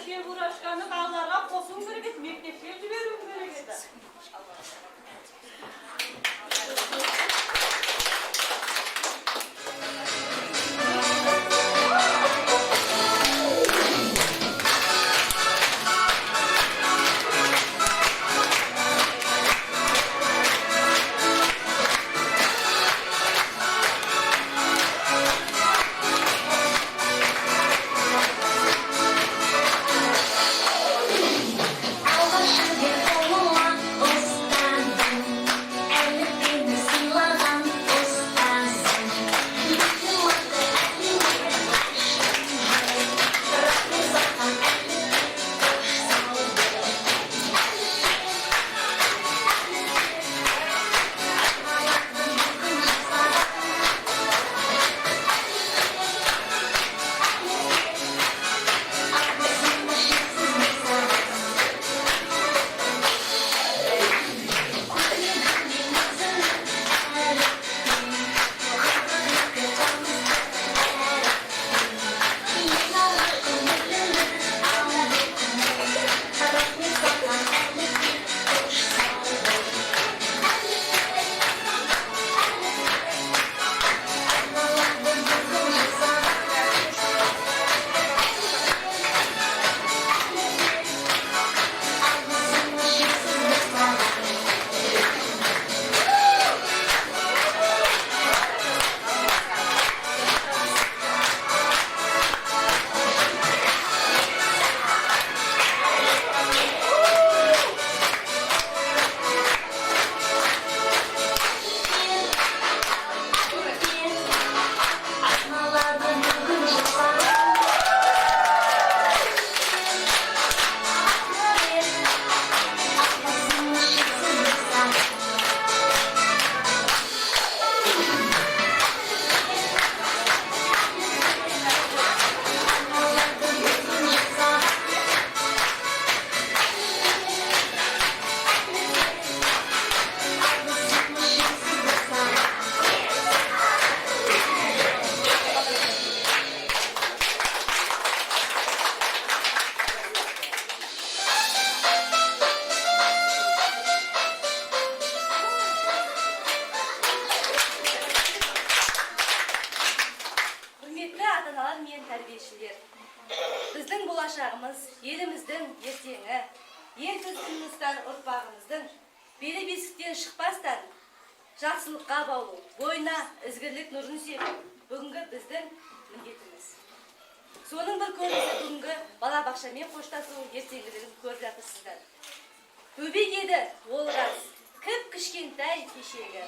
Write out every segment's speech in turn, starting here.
Sen uğraşkanı dağlara kosun gerek et, mektepte jiberiyorum gerek edi. Біздің болашағымыз, еліміздің ертеңі, ең төзіміміздің ұрпағымыздың белі бесіктен шықпастан жақсылыққа баулу, бойына ізгілік нұрын себу бүгінгі біздің міндетіміз. Соның бір көрінісі бүгінгі балабақшамен қоштасу ертеңгілігін көріп жатырсыздар. Бөбек еді ол рас, кіп-кішкентай кешегі.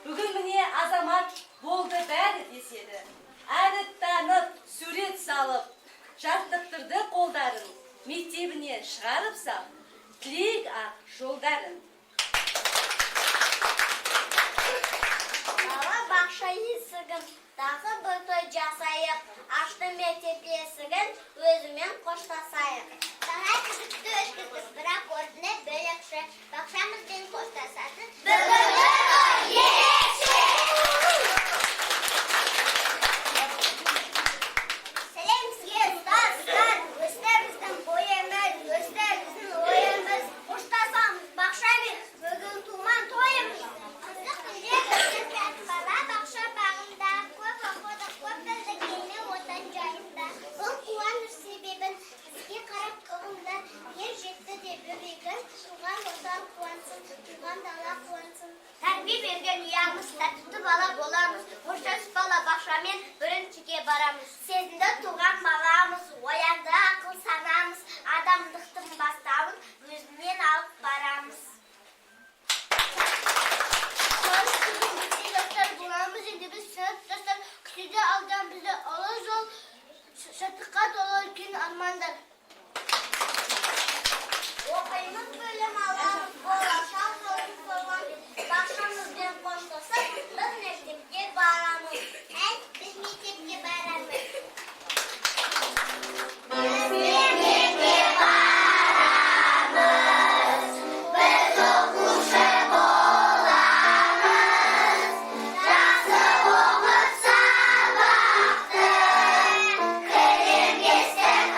Бүгін міне азамат болды бәрі деседі. Әрі танып, сурет салып, жаттықтырды қолдарын, мектебінен шығарып сап, тілек ақ жолдарын. Бала бақша есігін, тағы бір той жасайық, ашты мектеп есігін, өзімен қоштасайық. Сағай күдікті өткіздік, бірақ ордыны бөлекші, бақшамызбен қоштасатын бүгінгі той ерекше! Тәрбие берген ұямыз, тәртіпті бала боламыз, қоштасып бала бақшамен біріншіге барамыз. Сезімді туған баламыз, оянды ақыл санамыз, адамдықтың бастауын өзінен алып барамыз. Боламыз енді біз сыныптастар, күтуде алдан бізді ұлы жол, шаттыққа толы үлкен армандар. Оқимыз бөлім аламыз, болашақ жолын қойған, бақшамызбен қоштасып, біз мектепке барамыз. Біз мектепке барамыз. Жақсы оқып сабақты, кіріңізден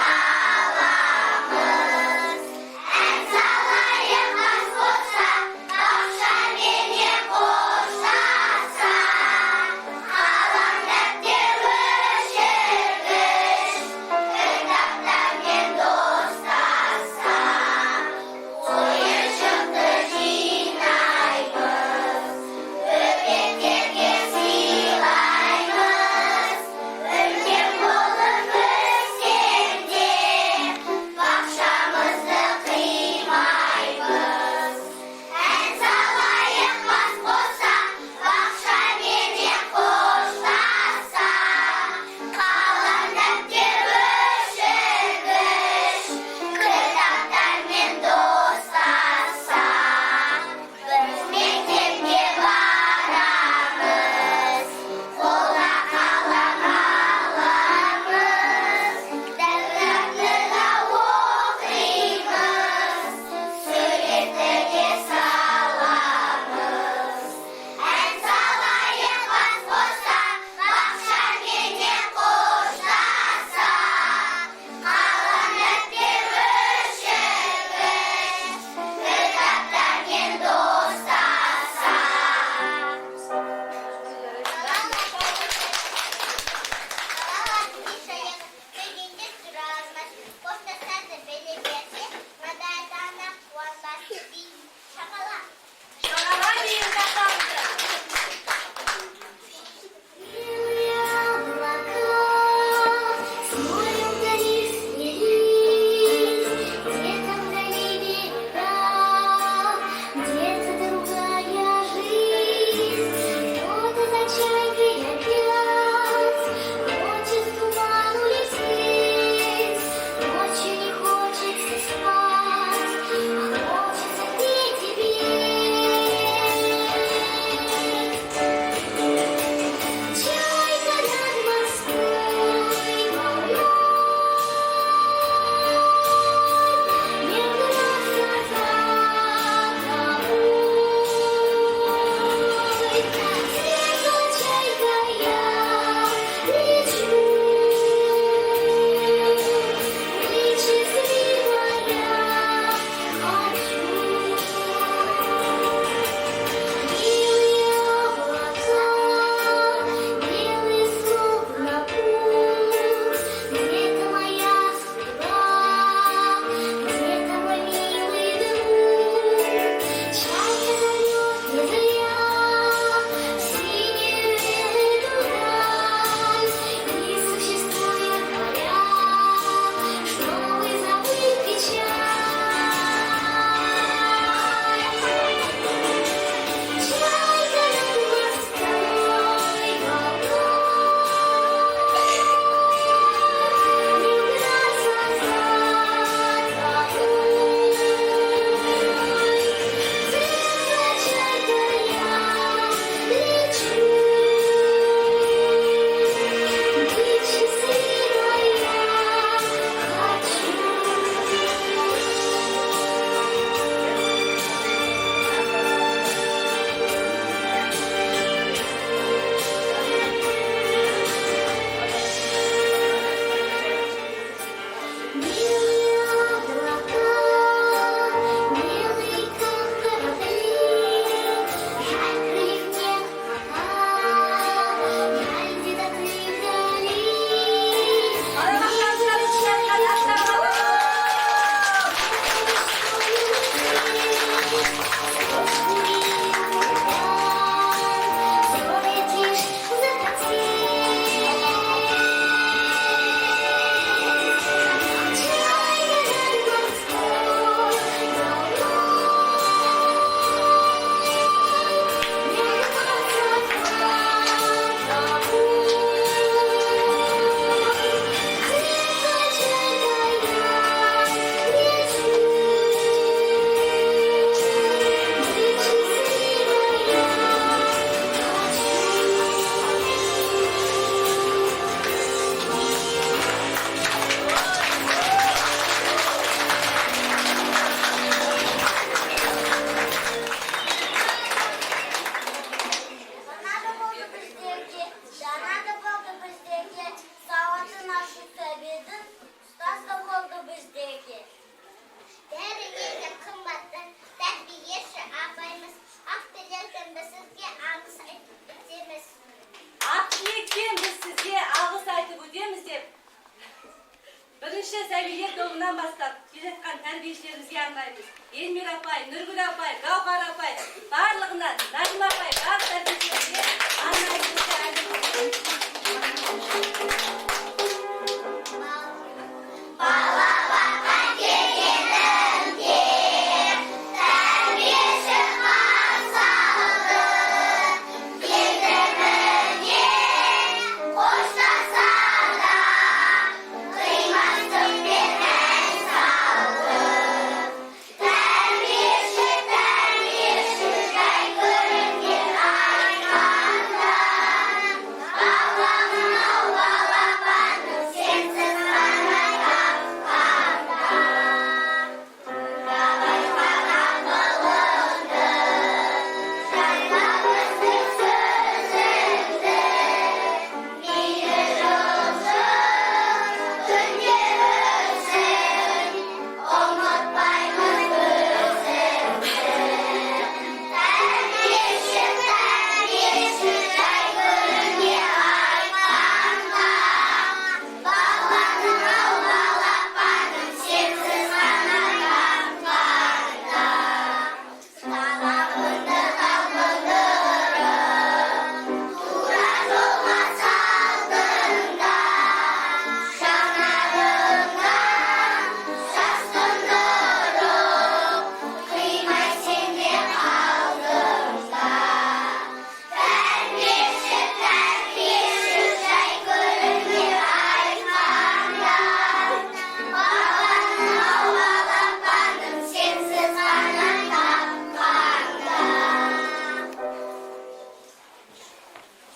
сәбилер тобынан бастап келе жатқан тәрбиешілерімізге арнаймыз. Эльмира апай, Нұргүл апай, Гаухар апай, барлығынан Назима апай, барлық тәрбиешілерге арнаймыз.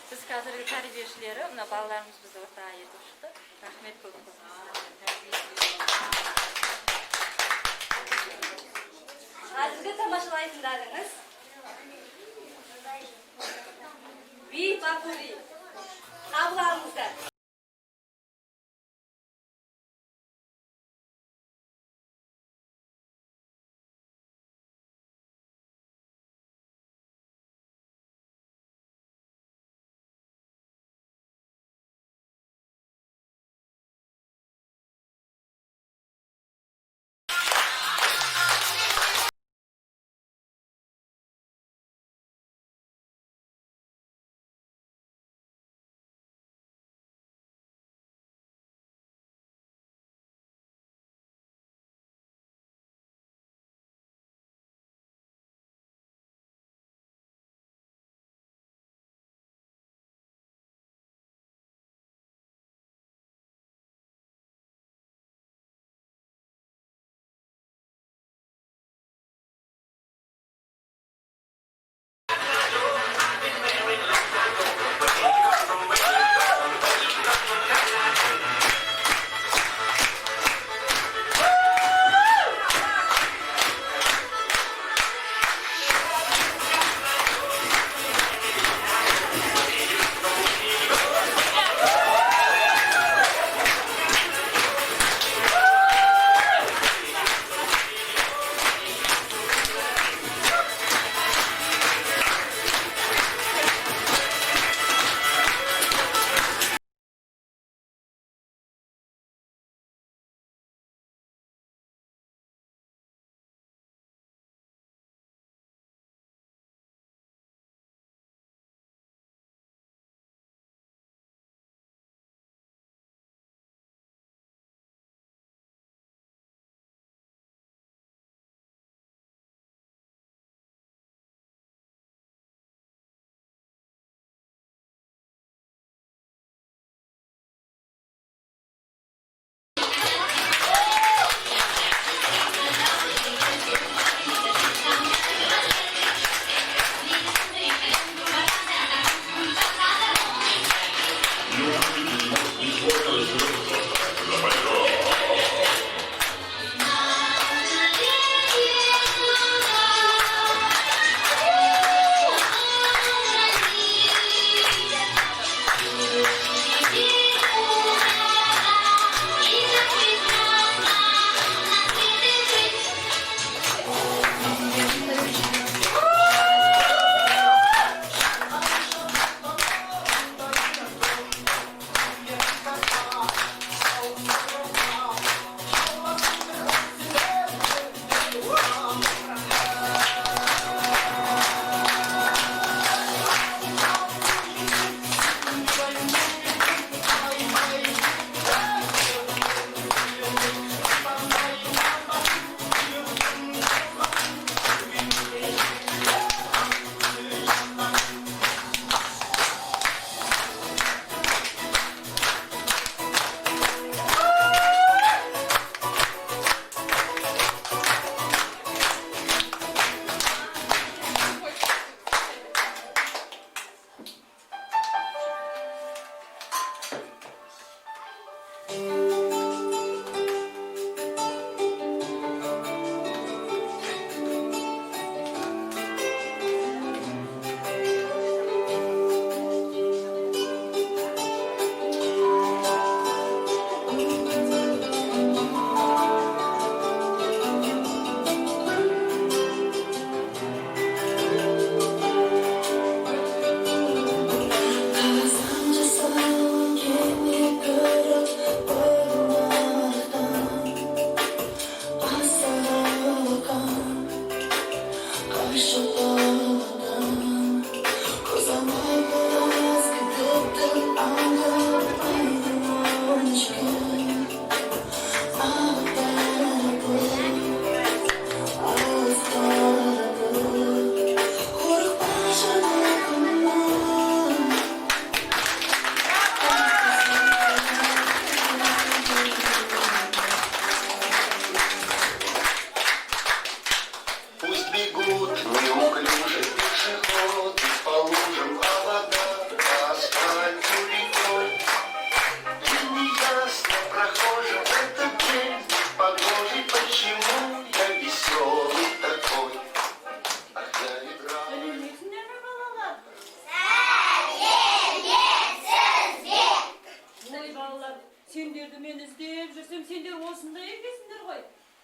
Biz қазіргі тәрбиешілері, мына балаларымыз бізді ортаға етіп шықты. Рахмет көп. Қазіргі тамашалайтындарыңыз Би Бакури. Қабыл алыңыздар.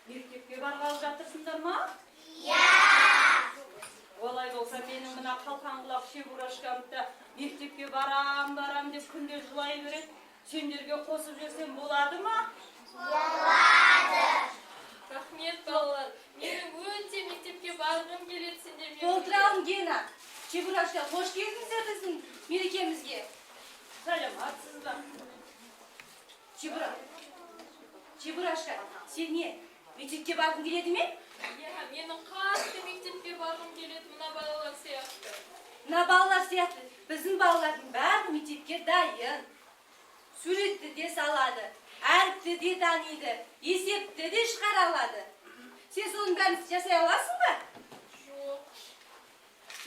Мектепке барғалы жатырсыңдар ма? Олай болса менің мына қалқан құлақ Шебурашкамды мектепке барам деп күнде жылай береді. Сендерге қосып жүрсем болады ма? Рахмет балалар. Менің өте мектепке барғым келеді, сендермен. Толтырауын Гена. Шебурашка, қош келдіңіздер біздің мерекемізге. Саламатсыз ба? Шебурашка, сен не? Мектепке барғың келеді ме? Иә, менің қатты мектепке барғым келеді, мына балалар сияқты. Мына балалар сияқты біздің балалардың бәрі мектепке дайын. Суретті де салады, әріпті де таниды, есепті де шығара алады. Сен соның бәрін жасай аласың ба? Жоқ.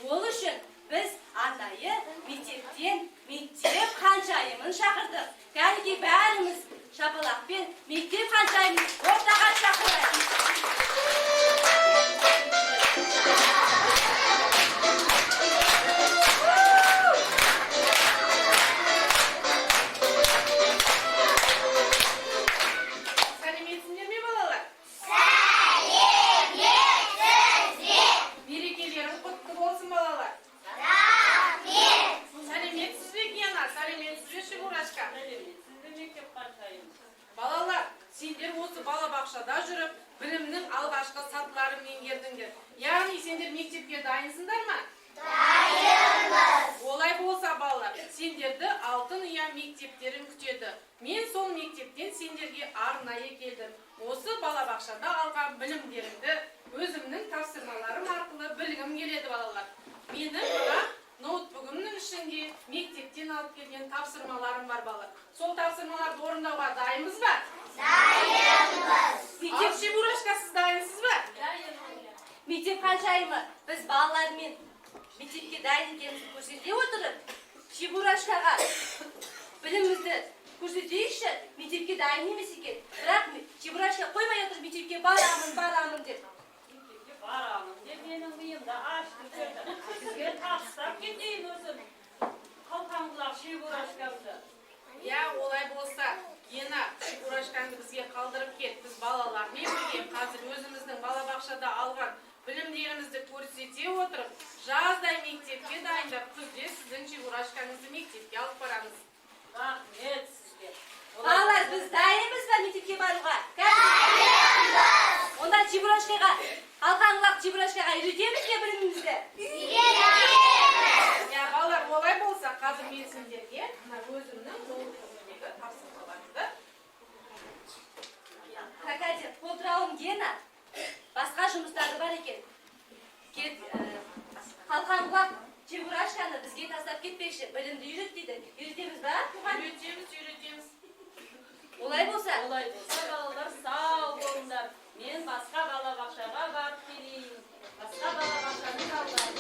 Ол үшін біз арнайы мектептен мектеп қаншайымын шақырдық. Кәніге бәріміз шапалақпен мектеп қаншайымын ортаға шақырайық. Сәлеметсіңдер ме балалар? Мерекелерің құтты болсын балалар. Сәлеметсіз бе Гена? Сәлеметсіз бе Шебурашка? Мектеп қаншайым? Балалар, сендер осы балабақшада жүріп, білімнің алғашқы сатыларын меңгердіңдер. Яғни сендер мектепке дайынсыңдар ма? Дайынбыз. Олай болса балалар, сендерді алтын ұя мектептерін күтеді. Мен сол мектептен сендерге арнайы келдім. Осы балабақшада алған білімдерімді өзімнің тапсырмаларым арқылы білгім келеді балалар. Менің мына ноутбугымның ішінде мектептен алып келген тапсырмаларым бар балалар. Сол тапсырмаларды орындауға дайынбыз ба? Дайынбыз. Мектеп Шебурашка, сіз дайынсыз ба? Мектеп қаншайымы біз балалармен мектепке дайын екенімізді көрсете отырып, Шебурашкаға білімімізді көрсетейікші, мектепке дайын емес екен. Бірақ Шебурашка қоймай отыр мектепке барамын деп. Мектепке барамын деп менің миымда ашты көрді. Сізге тастап кетейін өзім. Қалқан құлақ Шебурашкамды. Я, олай болса, Гена Шебурашкаңды бізге қалдырып кет. Біз балалармен бірге қазір өзіміздің балабақшада алған білімдерімізді көрсете отырып, жаздай мектепке дайындап, күзде сіздің Шебурашкаңызды мектепке алып барамыз. Рахмет сізге. Балалар, біз дайынбыз ба мектепке баруға? Дайынбыз! Онда Шебурашкаға, қалқан құлақ Шебурашкаға үйретеміз бе білімімізді? Я, балалар, олай болса, қазір мен сендерге өзімнің ноутбугымдегі тапсырмаларымды. Какая қолтырауын Гена, басқа жұмыстары бар екен. Қалқан құлақ Шебурашканы бізге тастап кетпекші, білімді үйрет дейді. Үйретеміз ба? Үйретеміз. Олай болса, Балалар сау болыңдар. Мен басқа балабақшаға барып келейін. Басқа балабақшаның балалары.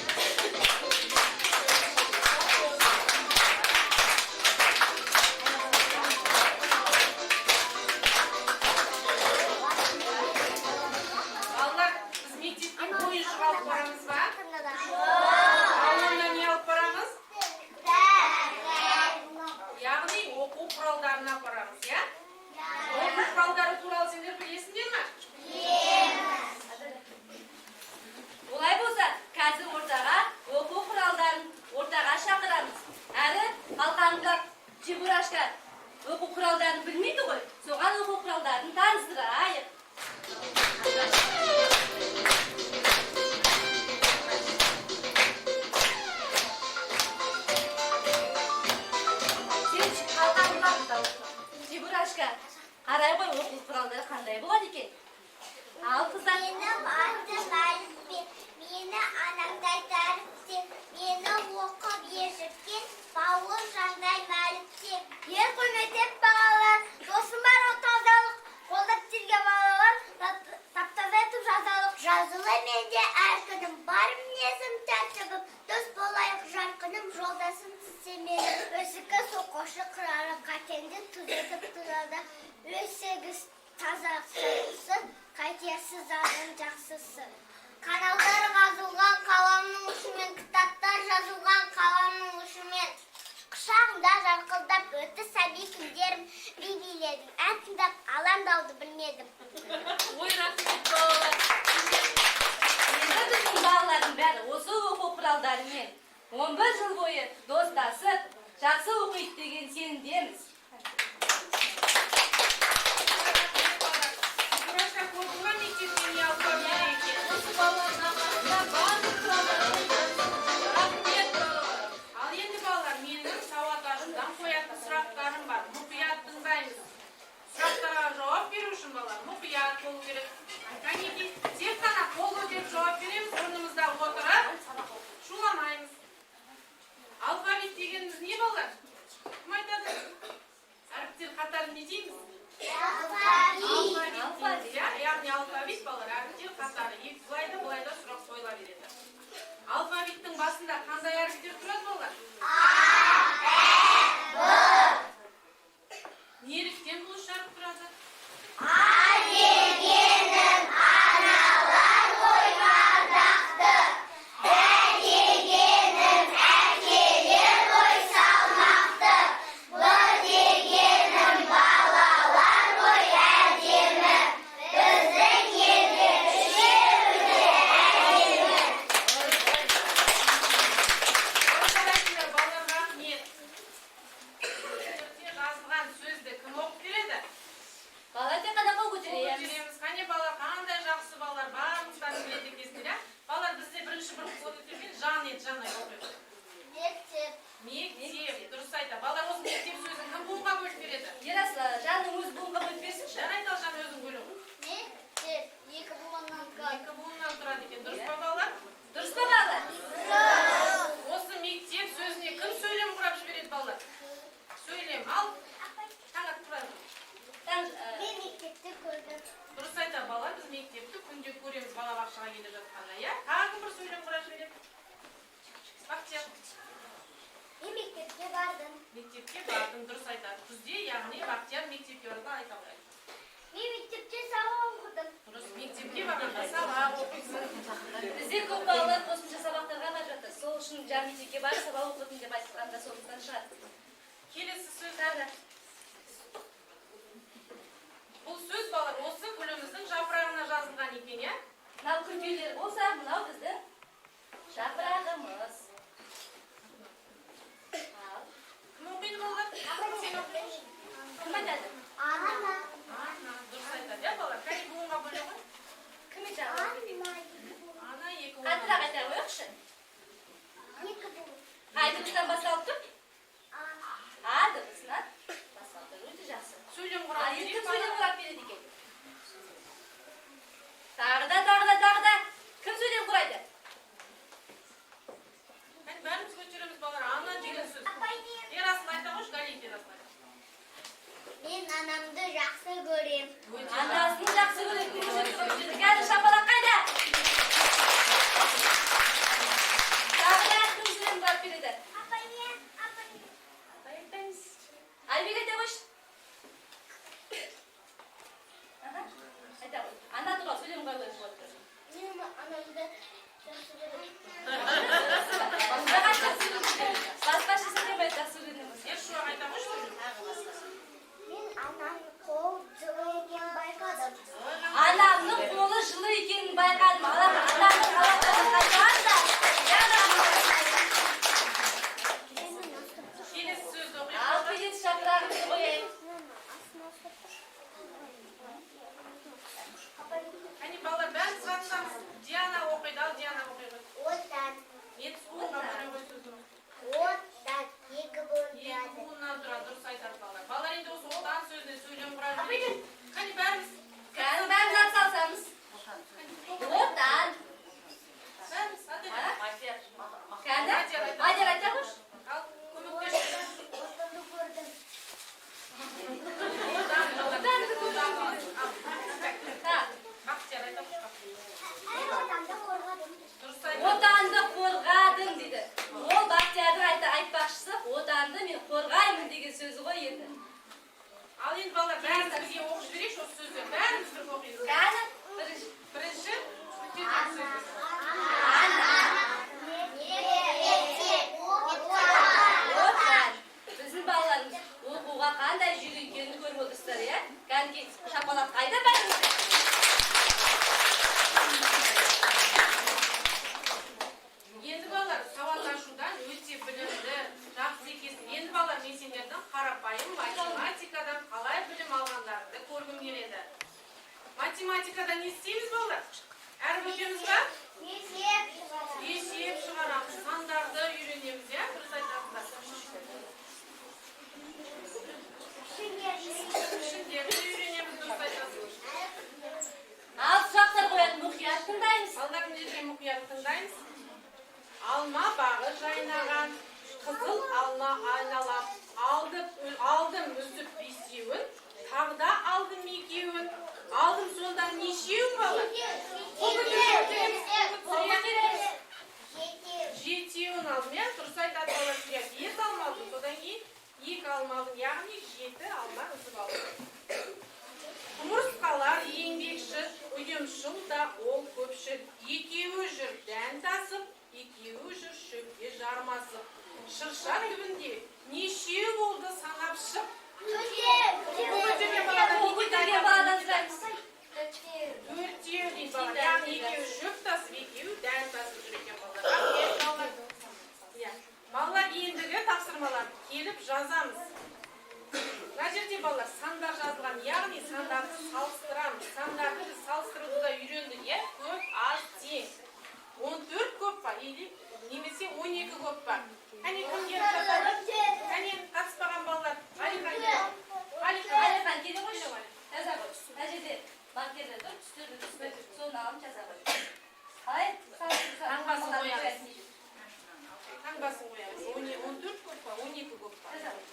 Балалар, біз мектепке ойыншық алып барамыз ба? Онда не алып барамыз? Яғни оқу құралдарына апарамыз, я? Оқу құралдары туралы сендер білесіңдер ме? олай болса, қазір ортаға оқу құралдарын ортаға шақырамыз. Әрі, қалқан құлақ Шебурашка оқу құралдарын білмейді ғой, соған оқу құралдарын таныстырайық. Сен қалқан құлақ Шебурашка, қарай ғой оқу құралдары қандай болады екен? Ал қыздар, Менің атым Әліппе, мені анаңдай тәріпте, мені оқып ежіккен бауыр жандай мәліпте. Ер құрметтеп бағалар, досым бар о тазалық, қолдап терге балалар, таптаза етіп жазалық. Жазылы менде әр күнім, бар мінезім тәртібім, дос болайық жарқыным, жолдасым сіздеменім. Өсікі соқошы қырары қатенді түзетіп тұрады, өсегіз таза сұрысы, қайтерсіз адын жақсысы. Каналдар қазылған қаламның ұшымен, кітаптар жазылған қаламның ұшымен, қыш Құшағымда жарқылдап өтті сәби күндерім, би-билердің ән тыңдап алаңдауды білмедім. Ой, рахмет балалар. Енді біздің балалардың бәрі осы оқу құралдарымен 11 жыл бойы достасып, жақсы оқиды деген сенімдеміз. Сибурашка көрдің ба мектептен не алфавит екен? Осы балалардың арқасында барлық құралдарды үйрендім. Рахмет балалар. Ал енді балалар, менің сауат ашудан қоятын сұрақтарым бар. Мұқият тыңдаймыз. Сұрақтарға жауап беру үшін балалар мұқият болу керек. Кәнекей, тек қана қол көтеріп жауап береміз, орнымызда отырып, шуламаймыз. Алфавит дегеніміз не балалар? Кім айтады? Әріптер қатарын не дейміз? Алфавит. Яғни алфавит балалар, әріптер қатары. Былай да сұрақ қойыла береді. Алфавиттің басында қандай әріптер тұрады балалар? Неліктен бұл үш әріп тұрады? Орыстарайсыңдар, балалар, рахмет. Мектепте жазылған сөзді кім оқып береді? Бала тек қана қол көтереміз. Көтереміз. Қане балалар, қандай жақсы балалар, барлықтары біледі екенсіңдер, иә? Балалар, бізде бірінші бір қол көтерген жан еді, жан оқиды. Мектеп, дұрыс айтады. Балалар, осы мектеп сөзін кім буынға бөліп береді? Ерасыл, жаның өз буынға бөліп берсінші. Жан айтал, жан өзің бөлу. Екі Буыннан тұрады екен, дұрыс па балалар? Дұрыс па балалар? Осы мектеп сөзіне кім сөйлем құрап жібереді балалар? Сөйлем, ал. Таңат тұрады. Мен мектепте көрдім. Дұрыс айтады балалар, біз мектепті күнде көреміз балабақшаға келіп жатқанда, иә? Тағы кім бір сөйлем құрап жібереді? Бақтияр. Мен мектепке бардым. Мектепке бардым, дұрыс айтады. Күзде, яғни Бақтияр мектепке барды айта алайын. Мен мектепте сабақ оқыдым. Дұрыс, мектепке барғанда сабақ оқисың. Бізде көп балалар қосымша сабақтарға барып жатыр. Сол үшін жан мектепке барып сабақ оқыдым деп айтқанда сондықтан шығар. Келесі сөз. Бұл сөз балалар осы гүліміздің жапырағына жазылған екен, иә? Мынау күркелер болса, мынау біздің жапырағымыз. Ал, Кім оқиды балалар? Сен оқиды. кім айтады? Ана. Дұрыс айтады, иә балалар? Кәне буынға бөле ғой. Кім айтады? Ана екі Қаттырақ айта қойықшы. Қай дыбыстан басталып тұр? А дыбысынан басталып тұр. Өте жақсы. сөйлем Ал құрап енді берейік кім сөйлем балалар. құрап береді екен? Тағы да. Кім сөйлем құрайды? Кәне бәріміз көтереміз балалар. Ана деген сөз. Ерасыл айта қойшы, Галиев Ерасыл айта. Мен анамды жақсы көрем. Анасын жақсы көреді. Қазір шапалақ қайда? Тағы да кім сөйлем құрап береді? Айбек айта қойшы. Айта қой. Ана туралы сөйлем құрап береді. Мен анамды жақсы көрем. Басқаша сөйлемей жақсы көреді. Ершуақ айта қойшы сөйлем. Мен анамның қол жылы екенін байқадым. Анамның қолы жылы екенін байқадым. Анамның қалақтарын қайтқан да. Келесі сөзді оқиық Ал балалар. келесі шапырағымызды қояйық. Кәне балалар, бәріміз қатысамыз. Диана оқиды, ал Диана оқиды. Оттан. Нет, буынға бөле ғой сөзін. Оттан екі буын Екі тұрады. буыннан тұрады, дұрыс айтады балалар. Балалар, енді осы отан сөзіне сөйлем құрап жіберейік. Кәне бәріміз. Бәрін атсалсамыз. Отан. Математикада не істейміз балалар? Әріп өтеміз ба? Есеп. Есеп шығарамыз. Сандарды үйренеміз, я? Дұрыс айтасыздар. Ішіндерді үйренеміз, дұрыс айтасыз. Ал сұрақтар қоятын мұқият тыңдаймыз. Балалар мына мұқият тыңдаймыз. Алма бағы жайнаған, қызыл алма айналам. Алдым үзіп бесеуін, тағда алдым екеуін. Алдым сонда нешеуін балалар? Жетеуін алдым, я? Дұрыс айтады балалар сізге. Бес алма алдым, содан кейін екі алма алдым, яғни 7 алма үзіп алдым. Құмырсқалар еңбекші, ұйымшыл да ол көпшіл. Екеуі жүр дән тасып, екеуі жүр шөпке жармасып. Шырша түбінде нешеу болды санап шық. Көтерген баладан сұраймыз. Төртеу дейді балалар. Яғни екеуі шөп тасып, екеуі дән тасып жүр екен балалар. Балалар ендігі тапсырмаларды келіп жазамыз. Мына жерде балалар сандар жазылған, яғни сандарды салыстырамыз. Сандарды біз салыстыруды да үйрендік, е? Көп, аз, тең. 14 көп па? Или немесе 12 көп па? Әне кім келіп жазады? Әне қатыспаған балалар. Алихан келе қойшы. Жаза қой. Мына жерде маркерлер тұр, түстерді түспеді. Соны алып жаза қой. Таңбасын қоямыз. Таңбасын қоямыз. 14 көп па? 12 көп па? Жаза қой.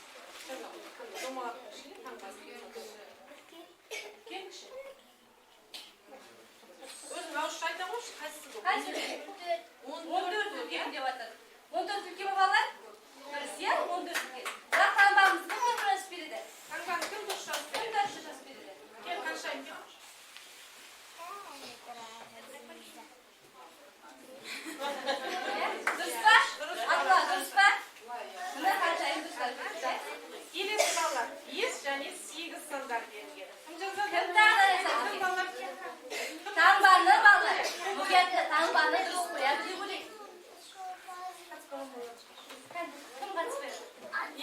Домалап кішіне таңбасын. Келші. Өзің ауызша айта қойшы, қайсысы көп? Қайсы? 14 көп, е? деп атады. 14 үлкен балалар? Дұрыс, иә? 14 үлкен. Бірақ таңбамызды кім жазып береді? Таңбаны кім дұрыс жазып Кім береді? дұрыс жазып береді? Кел, қаншайым кел. Дұрыс па? Атла, дұрыс па? Мына қаншайым дұрыс жазып. Келесі балалар 5 және 8 сандар берілген. Кім жазады? Кім тағы жазады? Кім балалар? Таңбаны балалар. Мұқиятты таңбаны дұрыс қояды деп ойлайды. Кім қатыспайды?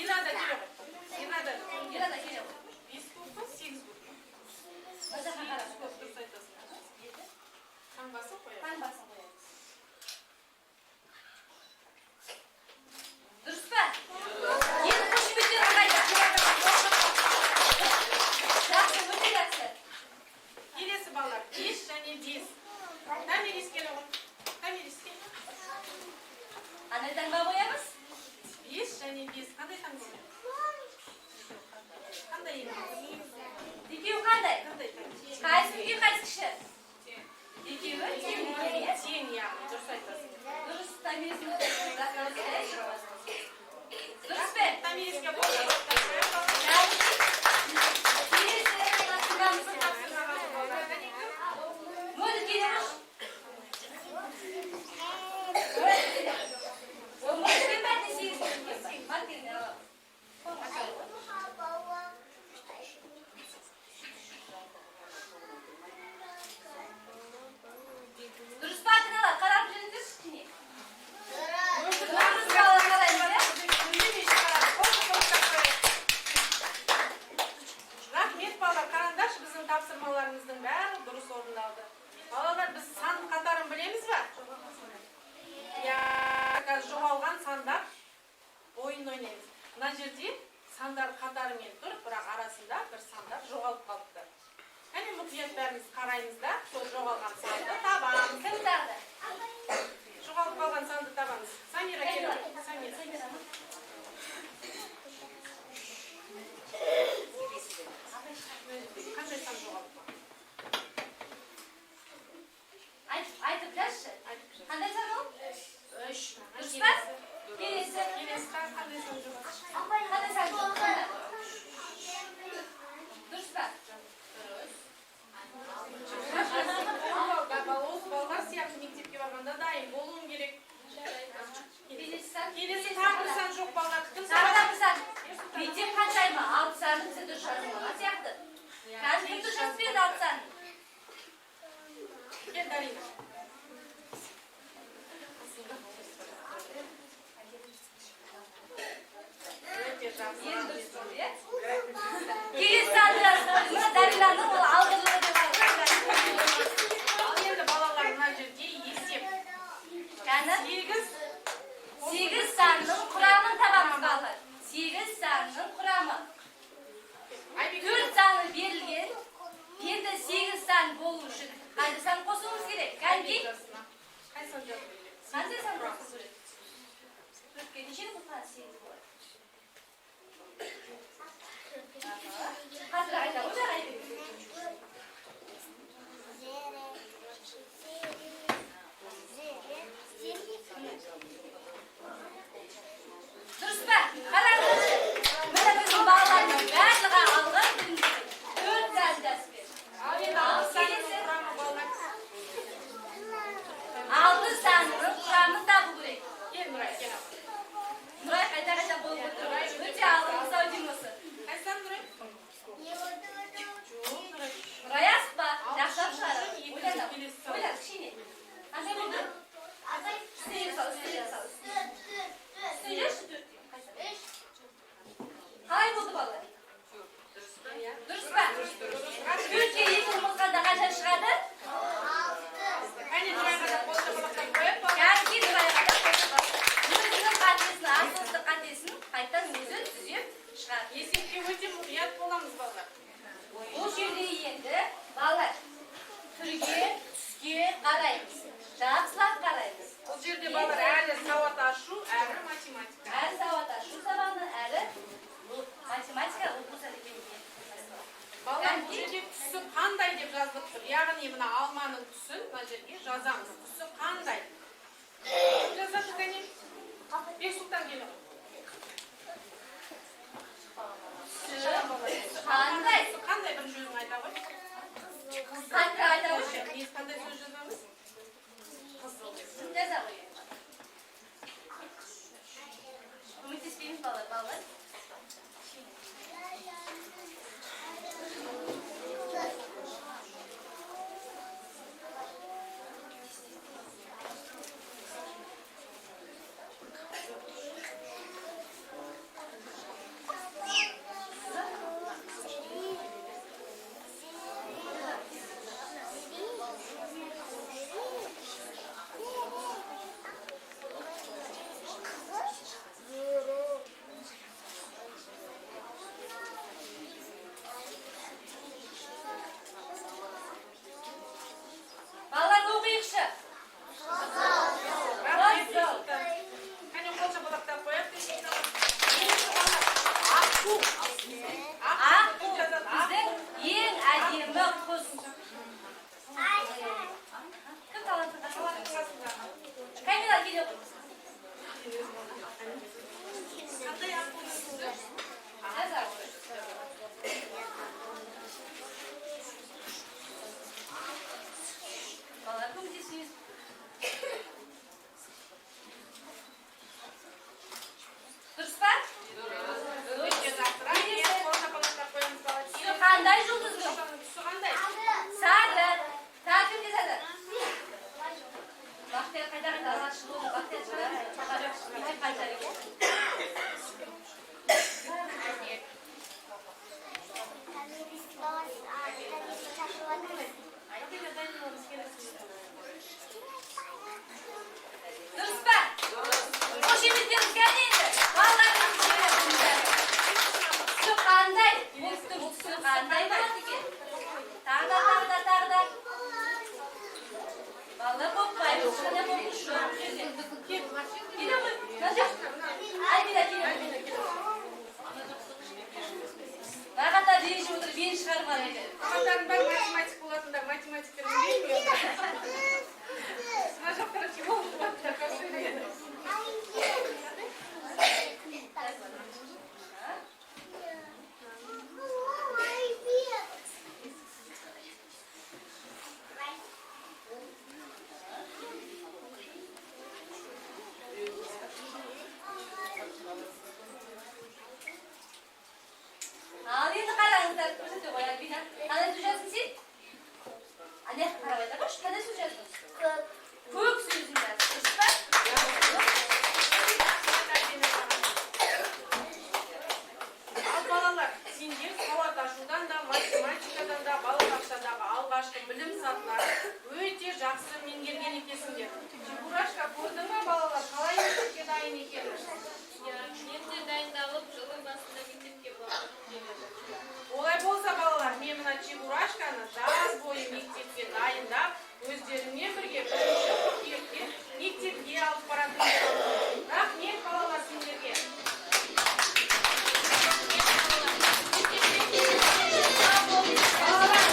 Ирада келе ғой. Ирада. Ирада келе ғой. 5 көп па, 8 көп па? Мына жаққа қара. 8 көп, дұрыс айтасың. Таңбасын қоямыз. Таңбасын қоямыз. Дұрыс па? Енді қошеметтер қайда? Жақсы, өте жақсы. Келесі балалар 5 және 5. Тәмелес келе ғой. Тәмелес кел. Қандай таңба қоямыз? 5 және 5. Қандай таңба қоямыз? Қандай емес? Екеуі қандай? Қандай таңба? Қайсы үлкен, қайсы кіші? Екеуі Тең, яғни дұрыс айтасың. дұрыс, тәмелесін дұрыс пе? Тәмелеске қоямыз. Мөлі келеміз. Дұрыс па атыналар, қарап жүріңдер кішкене. Дұрыс балалар қараймыз, Рахмет балалар, қараңдаршы, біздің тапсырмаларымыздың бәрі дұрыс орындалды. Балалар, біз сан қатарын білеміз ба? Қазір жоғалған сандар ойын ойнаймыз. Мына жерде сандар қатарымен тұр, бірақ арасында бір сандар жоғалып қалыпты. Әне мұқият бәріміз қараймыз да, сол жоғалған санды табамыз. кім тағды? Жоғалып қалған санды табамыз. Самира келіп, Самира. Қандай сан жоғалып қалды? Айтып жазшы. Қандай сан ол? 3. Дұрыс па? Келесі. Келесі қандай сан жоғалып? Қандай сан ол? Дұрыс па? Балалар сияқты мектепке барғанда дайын болуым керек. Келесі сан. Келесі тағы бір сан жоқ балалар. Кім Тағы да сан? бір сан. Мектеп қаншайма? 6 санды сіз дұрыс жазылмаған сияқты. Қазір кім дұрыс жазып берді 6 санды? Кел, Дарина. Өте жақсы. Енді дұрыс болды, иә? Келесі санды жазып. Мына Даринаның ол алдыңғы деп алды. болу үшін қандай сан қосуымыз керек? Кәнки? Қайсан жазу керек? Қандай сан қосуымыз керек? Төртке нешені қосқан сегіз болады? Қазір айта ғой жаңа айтып. Дұрыс па? Қараңызшы. Міне біздің балалардың барлығы алғы білімдері. Төрт сән жазып берді. Ал енді алты санының құрамы балалар. Алты санның құрамын табу керек. Кел Нұрай, кел апа. Нұрай қайта болып отыр. Өте алғымыз ау демесі. Қайсан Нұрай? Нұрай асық па? Жақсап шығарып. Ойлан, кішкене. Қандай болды? Үстіне сал, үстіне сал. Үстіне жүрші төртте. Қалай болды балалар? Дұрыс па? Төртке екі қосқанда қанша шығады? Әне Нұрайға да қол шапалақтап қойып па? Кәнки Нұрайға да қосып. Өзінің қатесін, асылсыздық қатесін қайтан өзі түзеп шығар. Есепке өте мұқият боламыз балалар. Бұл жерде енді балалар түрге, түске қараймыз. Жақсылап қараймыз. Бұл жерде балалар әрі сауат ашу, әрі математика. Әрі сауат ашу сабағын, әрі математика оқу сәлеміне. Балалар бұл жерде түсі қандай деп жазылып тұр. Яғни мына алманың түсін мына жерге жазамыз. Түсі қандай? Жазады кәне. Бексұлтан келі ғой. Қандай? Қандай бірінші өзің айта ғой? Қандай айта қойшы? Қандай сөз жазамыз? Қызыл. Жаза қойын. Көмектеспейміз балалар. Балалар оқиықшы. Кәне қол шапалақтап қояйық. Аққу. Аққу біздің ең әдемі құс. Кім талантты Камила келе ғой. Қандай аққудың сөзі? Жаза ғой. Балалар көмектесіңіз. Дұрыс па? Өте жақсы. Рахмет. Қол шапалақтап қоямыз балалар. Түсі қандай жұлдыздың? Түсі қандай? Сары. Тағы кімге сары? Бақтияр қайда алғаш болды? Бақтияр шығар. Мектеп қайда екен? Дұрыс па? Қошеметтеріңіз кәне енді? Балалардың түсі қандай? Бұлттың түсі қандай болады екен? Тағы да. Балалар қоппайды. Қандай қоппыш жоқ. Келе ғой. Мына Альбина келе ғой. Бағата ренжіп отырып бен шығармады еді. Қағаздардың бәрі математик болатындар, математиктер білмейді. Мына жақтар филолог болатындар, как сөйлейді. Ал енді қараңыздар, көрсете ғой Альбина. Қандай сөз жаздың сен? Ане қарап айта қойшы, қандай сөз жаздың? Көк сөзін жаздың, дұрыс па? Ал балалар, сендер сауат ашудан да, математикадан да, балабақшадағы алғашқы білім сатыларын өте жақсы меңгерген екенсіңдер. Чебурашка, көрдің ме балалар, қалай мектепке дайын екенін? Мен де дайындалып жылы басында мектепке Олай болса балалар, мен мына Чебурашканы жаз бойы мектепке дайындап, өздеріңмен бірге бірінші қыркүйекте мектепке алып баратын. Рахмет балалар сендерге. Балалар,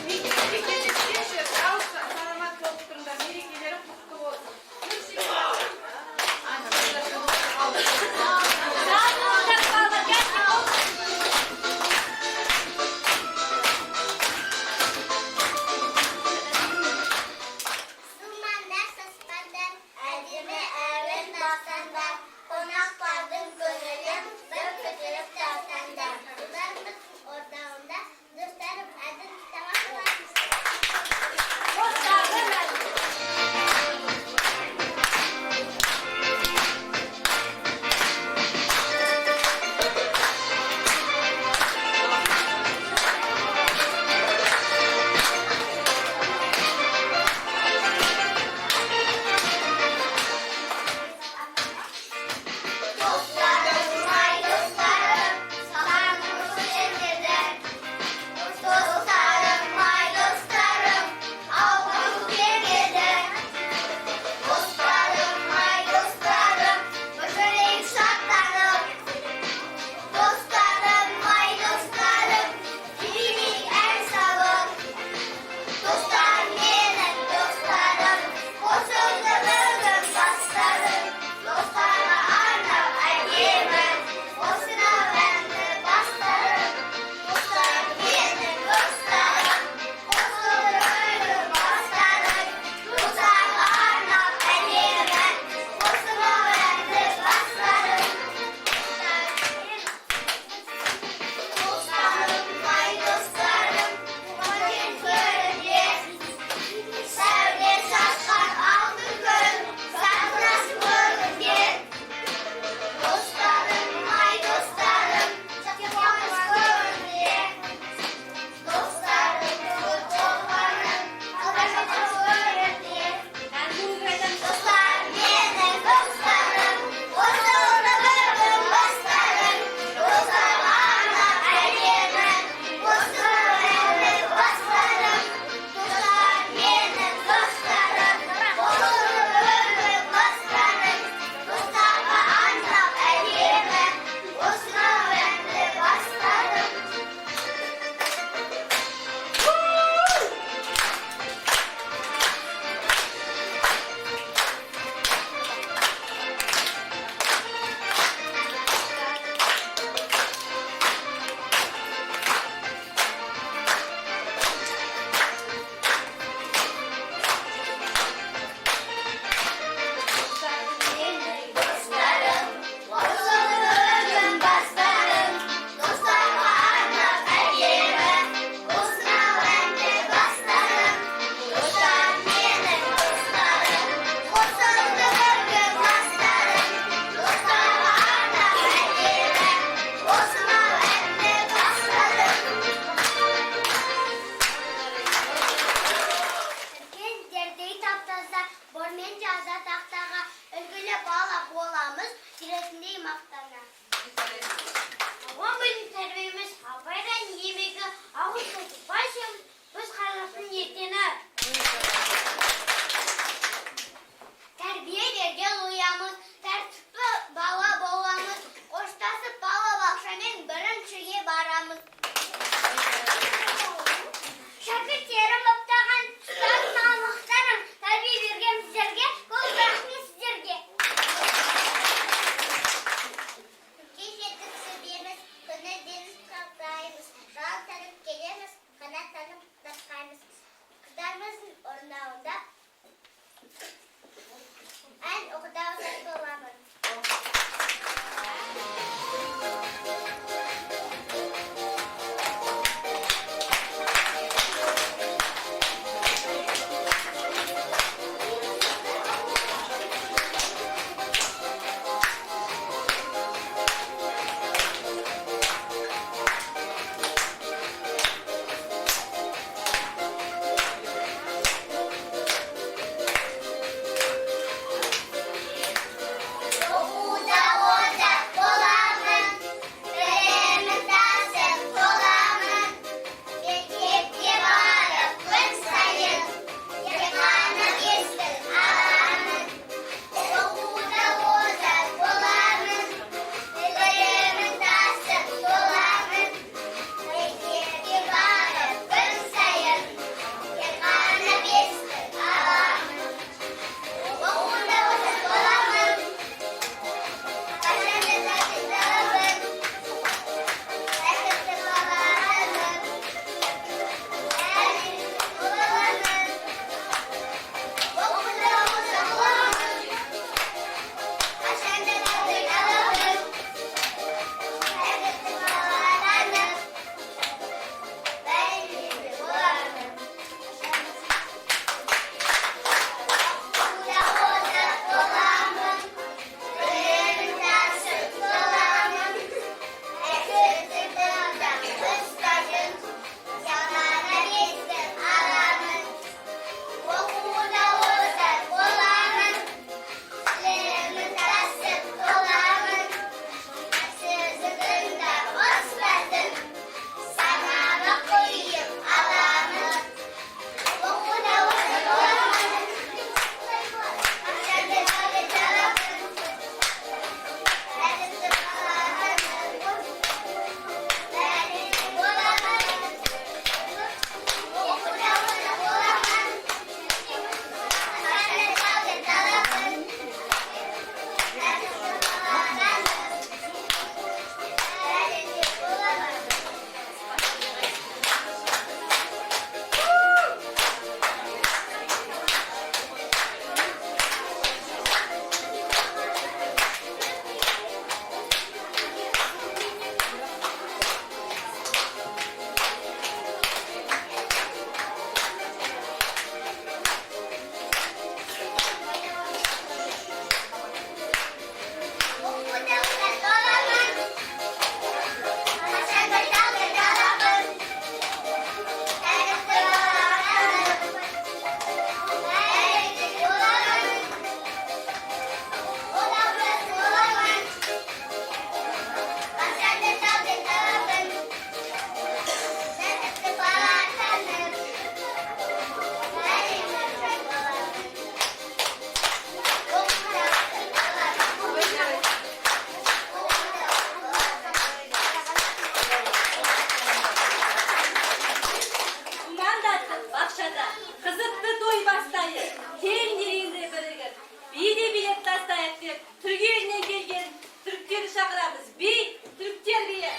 мектепке жеткенше саламат болып тұрыңдар, мерекелері құтты болсын. Сумандар саспандар, әдемі әуен басандар, қонақтардың көңілін бір көтеріп тастаңдар. Қыздарымыз ортауында достарым әділ тамақларымыз. Dostlarım, ay dostlarım, sahanımızı yeniden. Dostlarım, ay dostlarım, avlumuz yeniden. Dostlarım, ay dostlarım, başarıyım şartlarım. Dostlarım, ay dostlarım, kimin en savun. Dostlarım, benim dostlarım, o sözlerimi bastarım. Dostlarıma arnab ergemen, o sınavlarını bastarım. Dostlarım, benim dostlarım, o sözlerimi bastarım. Dostlarıma arnab ergemen, o sınavlarını bastarım. Dostlarım, ay dostlarım, bugün görünce sevde saçlar altın göl, sarılas görünce. Dostlarım, ay dostlarım, çakmamız görünce. Dostlarım, futbollarım, arkadaşımız görünce. Dostlarım, benim dostlarım, o sözlerimi bastarım. Dostlarım, arnab ergemen, o sınavlarını bastarım. Dostlarım, benim dostlarım, o sözlerimi bastarım. Dostlarıma arnab ergemen, o sınavlarını bastarım. Dostlarım, o sözlerimi bastarım. Dostlarıma arnab ergemen, o sınavlarını bastarım. Dostlarım, benim dostlarım, o sözlerimi bastarım. Dostlarıma arnab ergemen, o sınavlarını bastarım. Кен жердей таптаса, бормен жаза тақтаға, үлгілі бала боламыз, жүресіндей мақтана. Ауған бөлім тәрбиеміз, абайдан емегі, ауыз тұтып басымыз, біз қазақстың ертеңі. Тәрбие берген ұямыз, тәртіпті бала боламыз, қоштасып бала бақшамен біріншіге барамыз. Шәкірттерім баптаған ұстазым алмақтарым, тәрбие берген сіздерге көп рахмет сіздерге. Үлкен жетік сөбеміз, күні деңіз қалтаймыз, жан танып келеміз, қанаттанып басқаймыз. Қыздарымыздың орындауында ән оқыдауға боламын. саламаттық бақшада қызықты той бастайық. Кең дегенде бірігіп, би де билеп тастайық деп, түрік елінен келген түріктерді шақырамыз. Би, түріктер биі.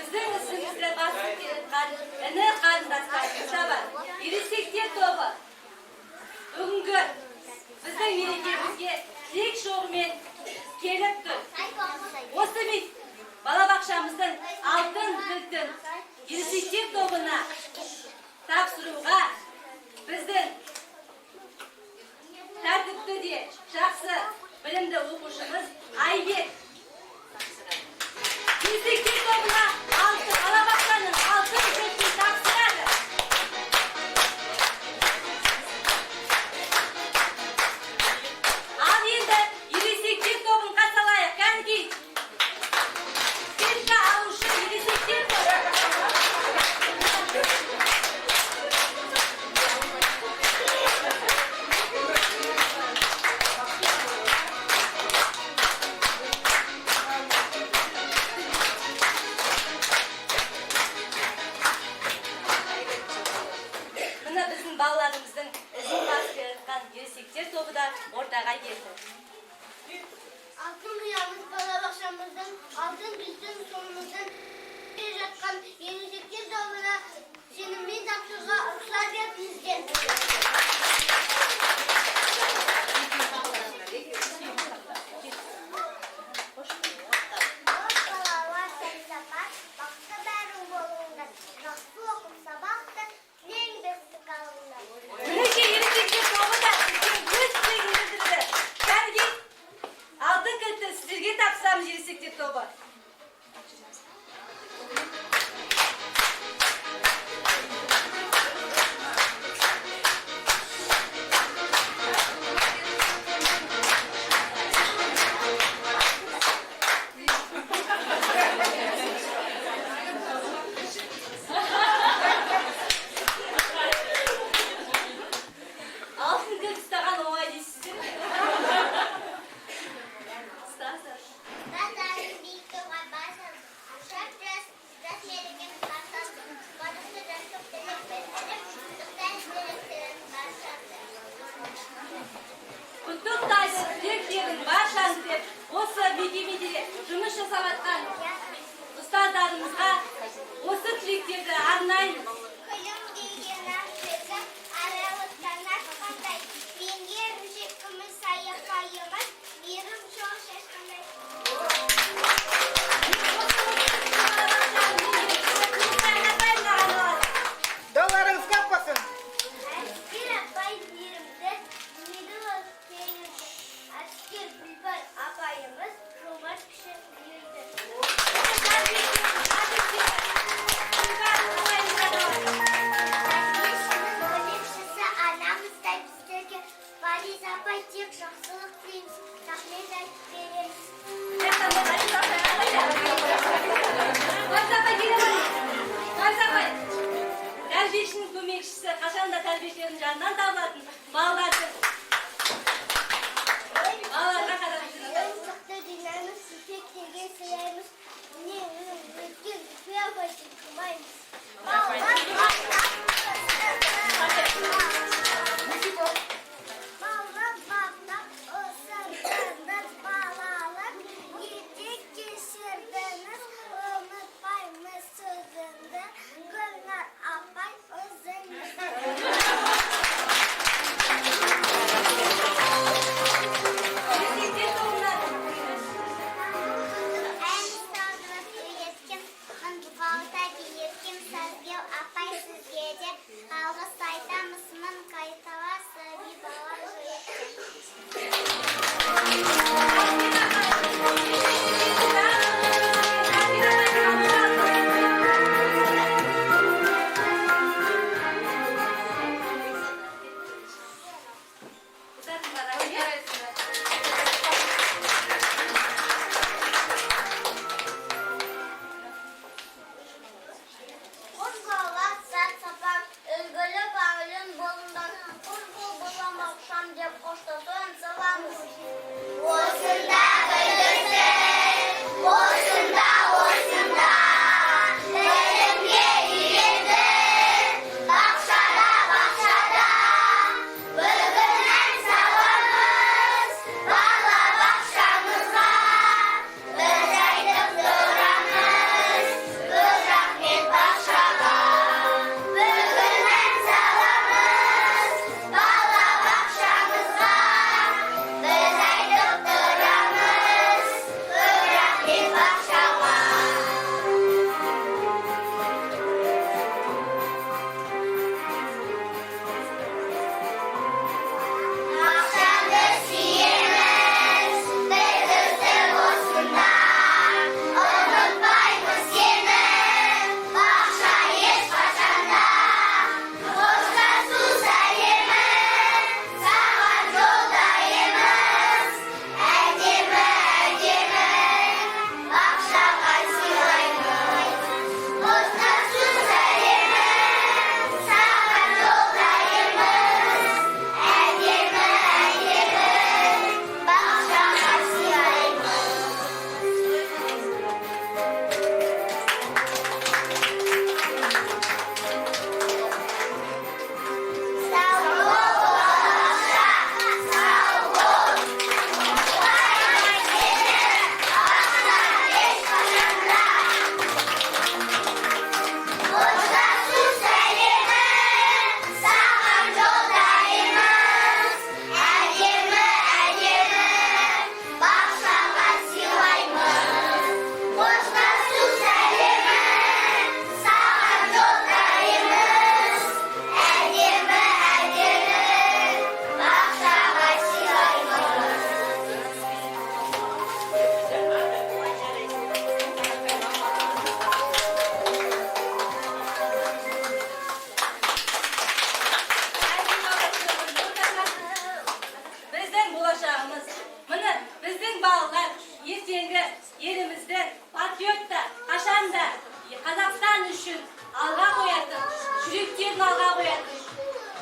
Біздің ісімізді басып келатқан іні қарындастарымыз да бар. Ересектер тобы бүгінгі біздің мерекемізге тілек жолымен келіп тұр. Осы балабақшамыздың алтын кілтін ересектер тобына тапсыруға біздің тәртіпті де жақсы білімді оқушымыз Айбек ересектер тобына балабақшаның алтын кілтін тапсырады. Ал енді ересектер тобын қаталайық. Кәнекей кілтті алушы ересектер тобы. Мына біздің балаларымыздың ізін басып жатқан ересектер тобы да ортаға келді. Алтын ұямыз балабақшамыздың алтын кілтін соңымыздан келе жатқан ересектер тобына сеніммен тапсыруға рұқсат етіңіздер. Балалар сәл-сапар, бақсы бәрі болыңдар. Жақсы оқып сабақты, тілең бесті қалыңдар. Мінекей ересектер тобы да сіздің өз тілегін білдірді. Кәнекей алтын кілтті сіздерге тапсырамыз ересектер тобы. жасап жатқан ұстаздарымызға осы тілектерді арнаймын. Күлім деген ашығы аралықтан ашқандай, пенге рүжекіміз саяқайымыз, ерім жол шешкіміз. Долларыңыз көп болсын. Әскер апай мейірімді, медуыз теңізді. Әскер Гүлбар апайымыз жомарт кіші үйірді. Көмекшісі анамыз да біздерге Фариза апай тек жақсылық тілейміз, рахмет айтып береміз. Тәрбиешінің көмекшісі қашанда тәрбиешілердің жанынан табылатын балалардың Мықты динамыз, сүйпектерге сыйлаймыз. Не өткен үпе апайдың қымаймыз. Баллап баптап осындыңыз балалар, етек кешірдіңіз, ұмытпаймыз сөзіңді, Гүлнар апай өзіңізді. Апай сізге де алғыс айтамыз, мың қайтала сәби бала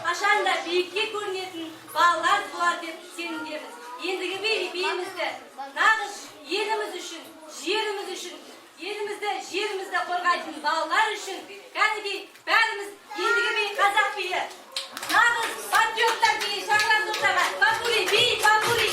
қашанда биікке көрінетін балалар туар деп сенімдеміз. Ендігі биімізді нағыз еліміз үшін, жеріміз үшін, жерімізді қорғайтын балалар үшін, кәдімгі бәріміз ендігі қазақ биі. Нағыз патриоттар биі шақырам тоқтаға. Бакури, би, бакури.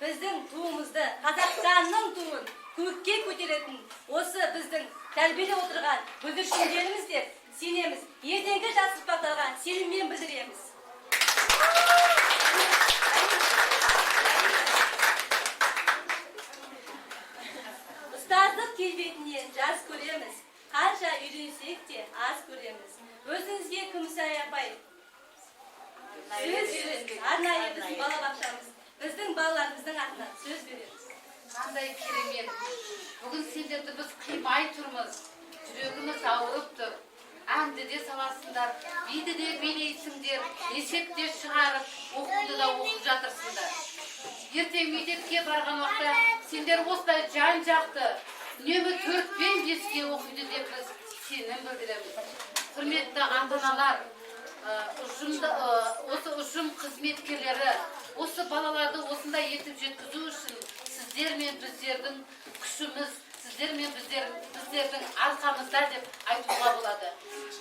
біздің туымызды, Қазақстанның туын көкке көтеретін осы біздің тәрбиелеп отырған бүлдіршіндеріміз деп сенеміз. Ертеңгі жас ұрпақтарға сеніммен білдіреміз. Ұстаздық келбетінен жас көреміз. Қанша үйренсек те аз көреміз. Өзіңізге Күмісай апай сөз береміз. Арнайы біздің балабақшамыз, біздің балаларымыздың атынан сөз береміз. Қандай керемет. Бүгін сендерді біз қимай тұрмыз. Жүрегіміз ауырып тұр. Әнді де саласыңдар, биді де билейсіңдер, есеп те шығарып, оқуды да оқып жатырсыңдар. Ертең мектепке барған уақытта сендер осылай жан жақты үнемі 4 пен 5-ке оқиды деп біз сенім білдіреміз. Құрметті ата-аналар, осы ұжым қызметкерлері, осы балаларды осындай етіп жеткізу үшін сіздер мен біздердің күшіміз, сіздер мен біздердің арқамызда деп айтуға болады.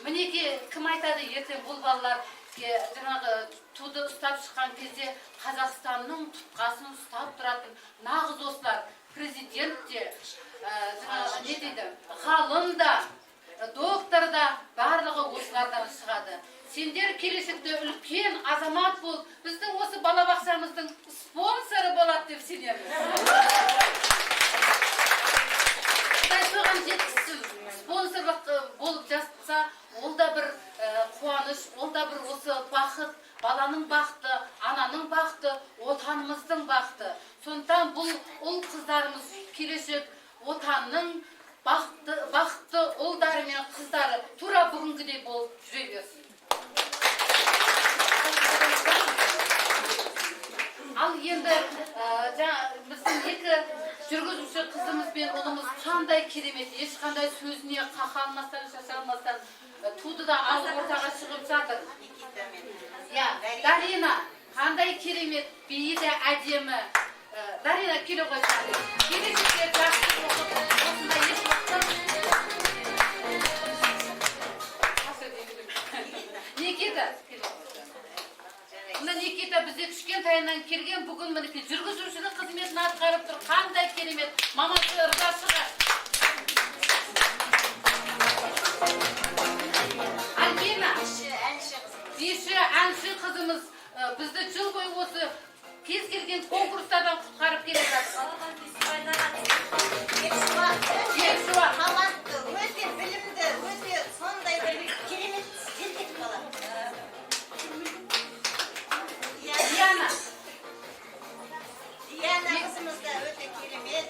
Мінеке, кім айтады ертең бұл балалар жаңағы туды ұстап шыққан кезде Қазақстанның тұтқасын ұстап тұратын нағыз осылар, президент те, не дейді, ғалым да, доктор да, барлығы осылардан шығады. Сендер келешекте үлкен азамат болып, біздің осы балабақшамыздың спонсоры болады деп сенеміз. Соған жеткізсін, спонсорлық болып жасаса, ол да бір қуаныш, ол да бір осы бақыт, баланың бақыты, ананың бақыты, отанымыздың бақыты. Сондықтан бұл ұл қыздарымыз келешек отанның бақытты ұлдары мен қыздары тура бүгінгідей болып жүре берсін. Ал енді біздің екі жүргізуші қызымыз бен ұлымыз қандай керемет, ешқандай сөзіне қақалмастан, шашалмастан туды да алып ортаға шығып жатыр. Дарина, қандай керемет, биі де әдемі. Дарина, келе қойсаңыз. Келешекте жақсы оқып, осындай еш уақытта. Никита, Никита бізде кішкентайынан келген, бүгін мінекей жүргізушінің қызметін атқарып тұр. Қандай керемет, мамасы ырза шығар. Альбина, биші әнші қызымыз бізді жыл бойы осы кез келген конкурстардан құтқарып келе жатыр. Талантты, өте білімді, өте сондай бір керемет зердек бала. Диана қызымыз да өте керемет.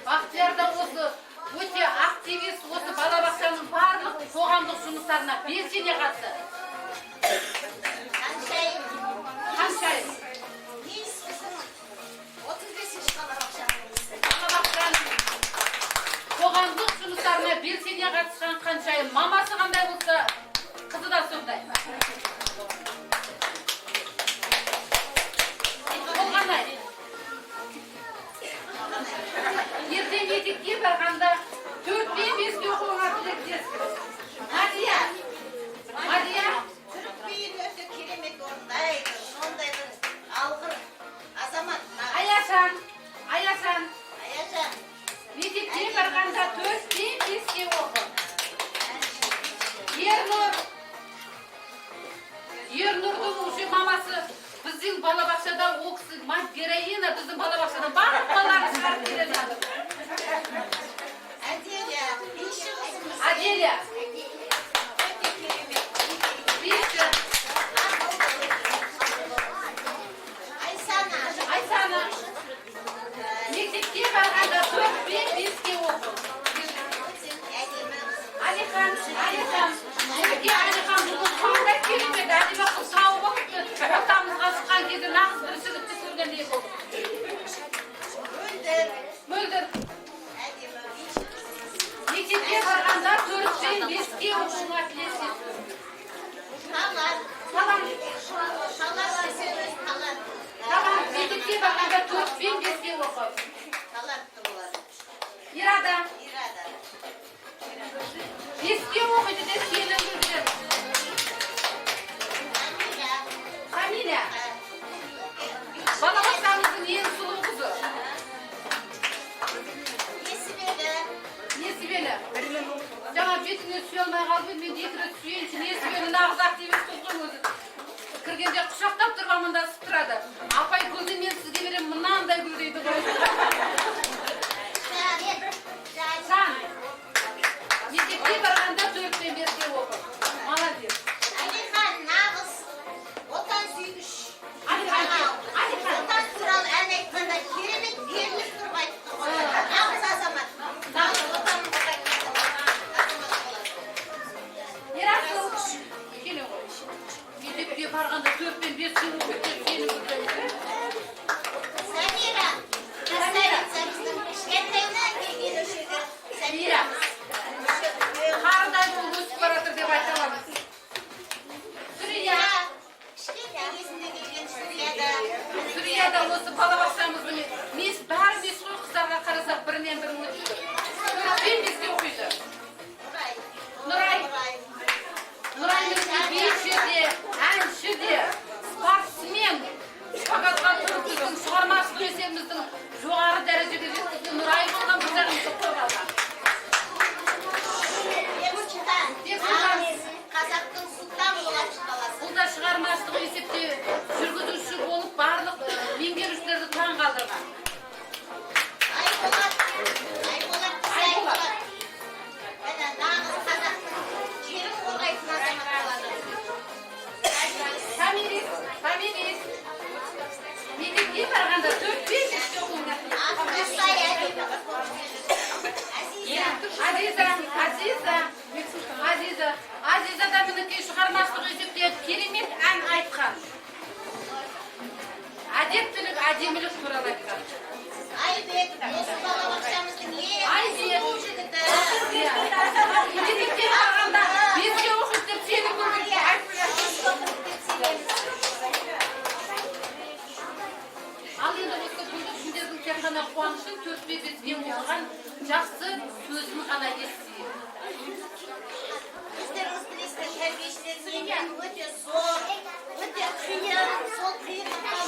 Бақтияр да осы өте активист, осы балабақшаның барлық қоғамдық жұмыстарына белсене қатысты. Қаншайым? Біз біздің 35-ші балабақшамыз. Балабақшаның қоғамдық жұмыстарына белсене қатысқан қаншайым. Мамасы қандай болса, қызы да сондай. Болғандай. Ертең мектепке барғанда 4-5-ке оқуға тілектеспіз. Мадия. Түрік биін өте керемет орындайды. Сондай бір алғыр азамат. Аяшан. Аяжан. Мектепке барғанда 4-5-ке оқу. Ернұрдың уже мамасы біздің балабақшада оқысы, мать героина біздің балабақшада барлық балаларды шығарып келе жатыр. Аделя. Өте керемет. Биші. Айсана. Мектепке барғанда 4-5-ке оқу. Алихан. Алихан бүгін қандай керемет, әдемі қыз тауып оқыпты. Ортамызға шыққан кезде нағыз бір жігітті көргендей болды. Мөлдір. Мектепке барғанда 4-5-ке оқуға тілесіз. Талант. Мектепке барғанда 4-5-ке оқу. Ирада. 5-ке оқиды деп сенім білдірем. Камиля. Балабақшамыздың ең сұлу қызы. Несібелі. Жаңа бетіне сүйе алмай қалып еді, мен 2 рет сүйейінші. Несібелі нағыз активист қыз өзі. Кіргенде құшақтап тұрған мұндасып тұрады. Апай гүлді мен сізге берем, мынандай гүл дейді ғой. Сан. Мектепке барғанда 4-5-ке оқы. Молодец. Алихан нағыз отан сүйгіш. Алихан. Отан туралы ән айтқанда керемет беріліп тұрып айтты ғой. Нағыз азамат. Нағыз отанын қорғайтын азамат болады. Ерасыл. Келе ғой. Мектепке барғанда 4-5-ке оқы. да осы балабақшамыздың мес бәрі мес қой қыздарға қарасақ бірінен бірі өтіп тұр. Мен месте оқиды. Нұрай биші де, әнші де, спортсмен, шпагатқа тұрып біздің шығармашылық есебіміздің жоғары дәрежеге жеткізген Нұрай болған біздерімізді қорғалған. Қазақтың сұлтан болатын баласы. Бұл да шығармашылық есепте жүргізуші болып барлық меңгерушілерді таң қалдырған. Айболат Айболат. Міне нағыз қазақтың жерін қорғайтын азамат болады. Фамилист. Мектепке барғанда 4-5 жастағы оқуында. Ақмысай Азиза да мінекей шығармашылық есепте керемет ән айтқан. Әдептілік, әдемілік туралы айтқан. Айбек, осы балабақшамыздың ең сұлу жігіті. Мектепке барғанда беске оқиды деп сені көрген Ал енді осы бүлдіршіндердің тек қана қуанышы 4-5-ге оқыған жақсы сөзін ғана естиді. Өздеріңіз білесіздер, тәрбиешілердің еңбегі өте зор, өте қиын, сол қиындықтан